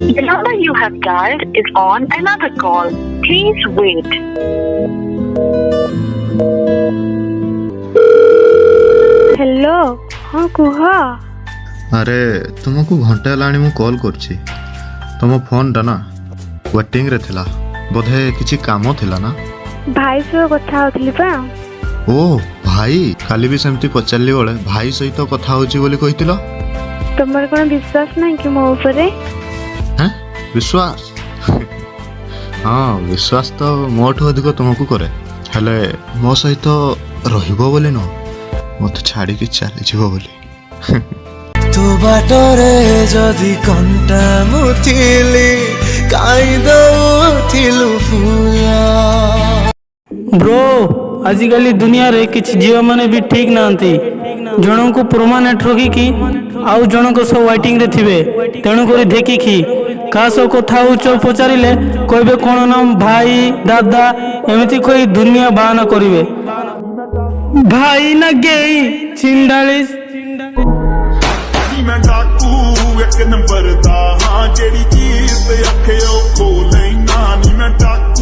The number you have dialed is on another call. Please wait. Hello हाँ कुह अरे तुमको घंटे हेलाणी मु कॉल करछि तुम फोन टा ना वेटिंग रे थिला बोधे किछि काम थिला ना भाई सह कथा होतली पा ओ भाई खाली भी सेमती पचारली बळे भाई सहित कथा होछि बोली कहितिलो तुमर कोन विश्वास नहीं कि मो ऊपरे हैं विश्वास हाँ विश्वास तो मोठू अधिक तुमको करे हेले मो सहित रहिबो बोली न मत छाड़ी के चली जीवो बोली तू बाटरे जदि कंटा मुथिली काई दउथिलु फुला ब्रो आजिकल दुनिया रे किछ झील माने भी ठीक नांती जन को परमानेंट रखिकी आउ जन को सब वेटिंग रे थिबे तेणु करी देखिकी का सो कथा उच्च पचारिले कहबे कोन नाम भाई दादा एमिति कोई दुनिया बाना करिवे भाई ना गेई चिंडालिस मैं डाकू एक नंबर दा हाँ जेड़ी चीज ते अखे ओ खोले ना नी मैं डाकू